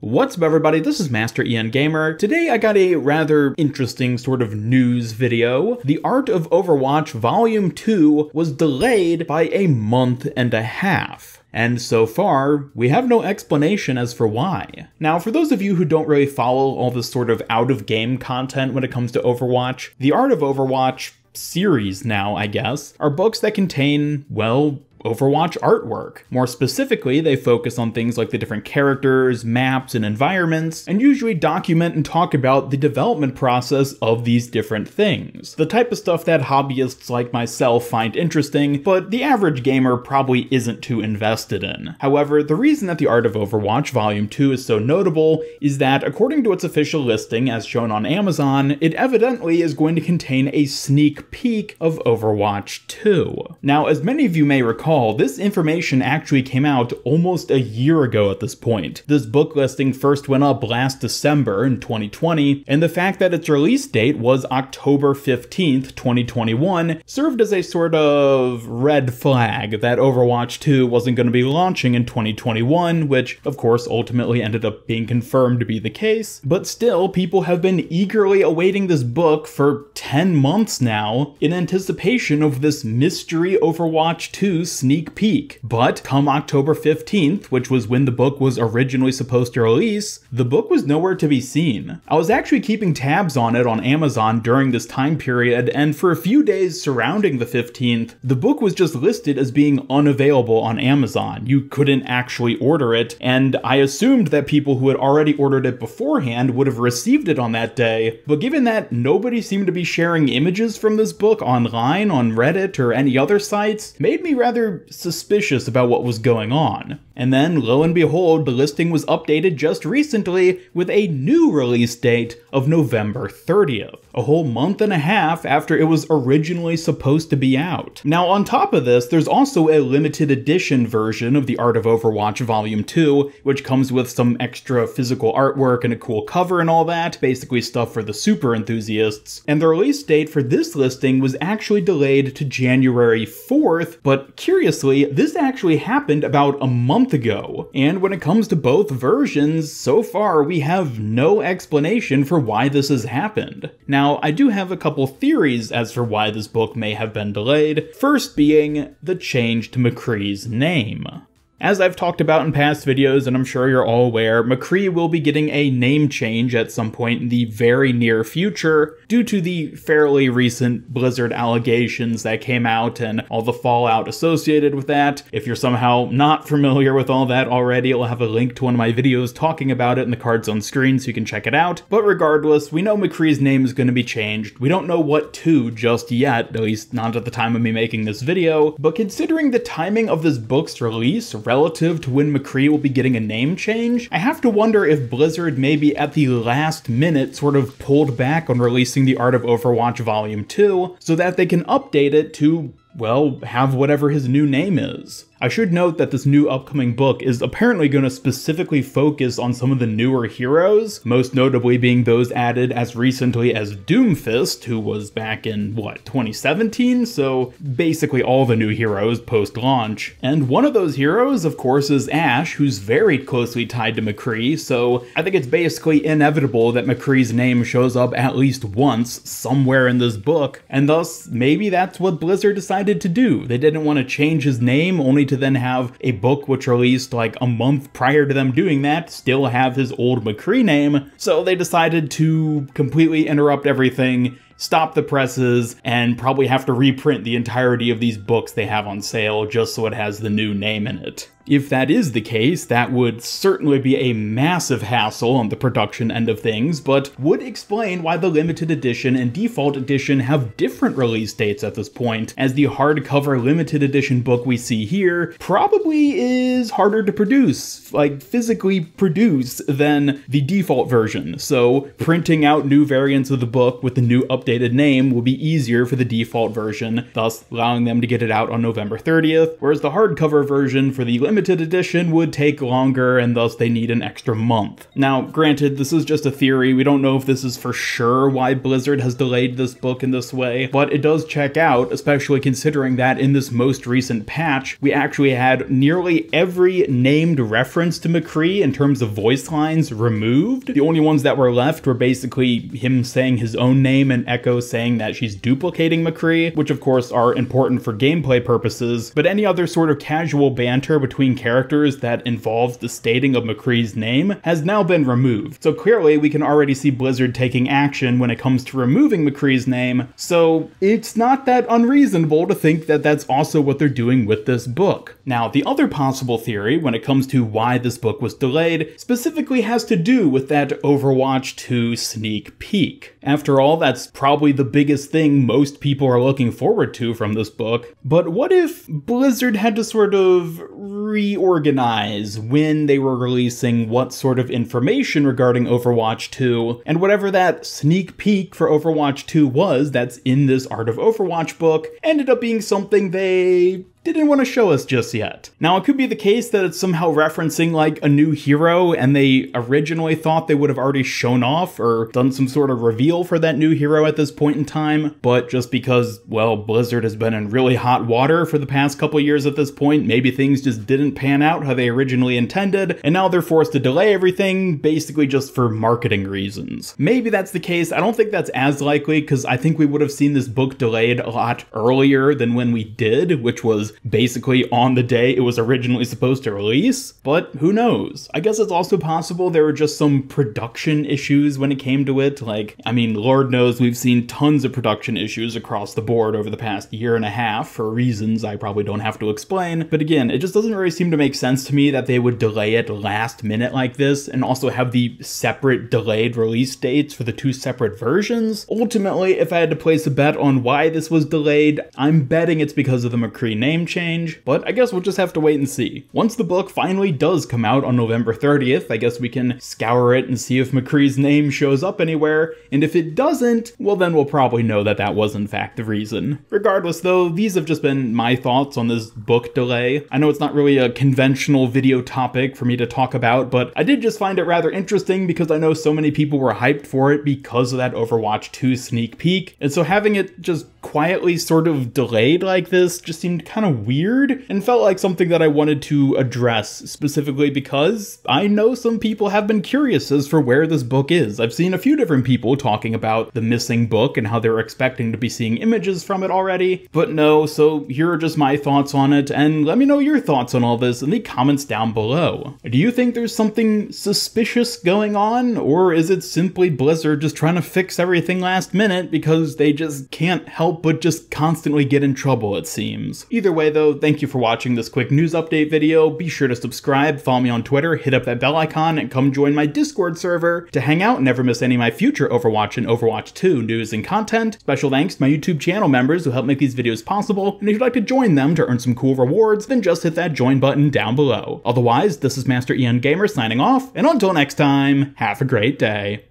What's up everybody, this is Master Ian Gamer. Today I got a rather interesting sort of news video. The Art of Overwatch Volume 2 was delayed by a month and a half. And so far, we have no explanation as for why. Now, for those of you who don't really follow all this sort of out-of-game content when it comes to Overwatch, the Art of Overwatch series now, I guess, are books that contain, well, Overwatch artwork. More specifically, they focus on things like the different characters, maps, and environments, and usually document and talk about the development process of these different things. The type of stuff that hobbyists like myself find interesting, but the average gamer probably isn't too invested in. However, the reason that the Art of Overwatch Volume 2 is so notable is that, according to its official listing as shown on Amazon, it evidently is going to contain a sneak peek of Overwatch 2. Now, as many of you may recall, this information actually came out almost a year ago at this point. This book listing first went up last December in 2020, and the fact that its release date was October 15th, 2021 served as a sort of red flag that Overwatch 2 wasn't going to be launching in 2021, which of course ultimately ended up being confirmed to be the case. But still, people have been eagerly awaiting this book for 10 months now in anticipation of this mystery Overwatch 2 sneak peek. But come October 15th, which was when the book was originally supposed to release, the book was nowhere to be seen. I was actually keeping tabs on it on Amazon during this time period, and for a few days surrounding the 15th, the book was just listed as being unavailable on Amazon. You couldn't actually order it, and I assumed that people who had already ordered it beforehand would have received it on that day, but given that nobody seemed to be sharing images from this book online on Reddit or any other sites, made me rather suspicious about what was going on. And then, lo and behold, the listing was updated just recently with a new release date of November 30th, a whole month and a half after it was originally supposed to be out. Now, on top of this, there's also a limited edition version of the Art of Overwatch Volume 2, which comes with some extra physical artwork and a cool cover and all that, basically stuff for the super enthusiasts. And the release date for this listing was actually delayed to January 4th, but curiously, this actually happened about a month ago. And when it comes to both versions, so far we have no explanation for why this has happened. Now, I do have a couple theories as for why this book may have been delayed, first being the change to McCree's name. As I've talked about in past videos, and I'm sure you're all aware, McCree will be getting a name change at some point in the very near future due to the fairly recent Blizzard allegations that came out and all the fallout associated with that. If you're somehow not familiar with all that already, I'll have a link to one of my videos talking about it in the cards on screen so you can check it out. But regardless, we know McCree's name is going to be changed. We don't know what to just yet, at least not at the time of me making this video, but considering the timing of this book's release relative to when McCree will be getting a name change, I have to wonder if Blizzard maybe at the last minute sort of pulled back on releasing the Art of Overwatch Volume 2 so that they can update it to, well, have whatever his new name is. I should note that this new upcoming book is apparently going to specifically focus on some of the newer heroes, most notably being those added as recently as Doomfist, who was back in, 2017? So basically all the new heroes post-launch. And one of those heroes, of course, is Ashe, who's very closely tied to McCree, so I think it's basically inevitable that McCree's name shows up at least once somewhere in this book, and thus maybe that's what Blizzard decided to do. They didn't want to change his name only to then have a book which released like a month prior to them doing that still have his old McCree name, so they decided to completely interrupt everything, stop the presses, and probably have to reprint the entirety of these books they have on sale just so it has the new name in it. If that is the case, that would certainly be a massive hassle on the production end of things, but would explain why the limited edition and default edition have different release dates at this point, as the hardcover limited edition book we see here probably is harder to produce, like physically produce, than the default version. So printing out new variants of the book with the new updated name will be easier for the default version, thus allowing them to get it out on November 30th, whereas the hardcover version for the limited edition would take longer and thus they need an extra month. Now, granted, this is just a theory. We don't know if this is for sure why Blizzard has delayed this book in this way, but it does check out, especially considering that in this most recent patch, we actually had nearly every named reference to McCree in terms of voice lines removed. The only ones that were left were basically him saying his own name and Echo saying that she's duplicating McCree, which of course are important for gameplay purposes, but any other sort of casual banter between characters that involves the stating of McCree's name has now been removed. So clearly we can already see Blizzard taking action when it comes to removing McCree's name, so it's not that unreasonable to think that that's also what they're doing with this book. Now, the other possible theory when it comes to why this book was delayed specifically has to do with that Overwatch 2 sneak peek. After all, that's probably the biggest thing most people are looking forward to from this book. But what if Blizzard had to sort of reorganize when they were releasing what sort of information regarding Overwatch 2, and whatever that sneak peek for Overwatch 2 was that's in this Art of Overwatch book ended up being something they didn't want to show us just yet. Now, it could be the case that it's somehow referencing like a new hero and they originally thought they would have already shown off or done some sort of reveal for that new hero at this point in time, but just because, well, Blizzard has been in really hot water for the past couple years at this point, maybe things just didn't pan out how they originally intended, and now they're forced to delay everything basically just for marketing reasons. Maybe that's the case. I don't think that's as likely because I think we would have seen this book delayed a lot earlier than when we did, which was basically on the day it was originally supposed to release, but who knows? I guess it's also possible there were just some production issues when it came to it. Like, I mean, Lord knows we've seen tons of production issues across the board over the past year and a half for reasons I probably don't have to explain, but again, it just doesn't really seem to make sense to me that they would delay it last minute like this and also have the separate delayed release dates for the two separate versions. Ultimately, if I had to place a bet on why this was delayed, I'm betting it's because of the McCree name change, but I guess we'll just have to wait and see. Once the book finally does come out on November 30th, I guess we can scour it and see if McCree's name shows up anywhere, and if it doesn't, well then we'll probably know that that was in fact the reason. Regardless though, these have just been my thoughts on this book delay. I know it's not really a conventional video topic for me to talk about, but I did just find it rather interesting because I know so many people were hyped for it because of that Overwatch 2 sneak peek, and so having it just quietly sort of delayed like this just seemed kind of weird and felt like something that I wanted to address specifically because I know some people have been curious as for where this book is. I've seen a few different people talking about the missing book and how they're expecting to be seeing images from it already, but no, so here are just my thoughts on it, and let me know your thoughts on all this in the comments down below. Do you think there's something suspicious going on, or is it simply Blizzard just trying to fix everything last minute because they just can't help but just constantly get in trouble, it seems? Either way though, thank you for watching this quick news update video. Be sure to subscribe, follow me on Twitter, hit up that bell icon, and come join my Discord server to hang out and never miss any of my future Overwatch and Overwatch 2 news and content. Special thanks to my YouTube channel members who help make these videos possible, and if you'd like to join them to earn some cool rewards, then just hit that join button down below. Otherwise, this is Master Ian Gamer signing off, and until next time, have a great day.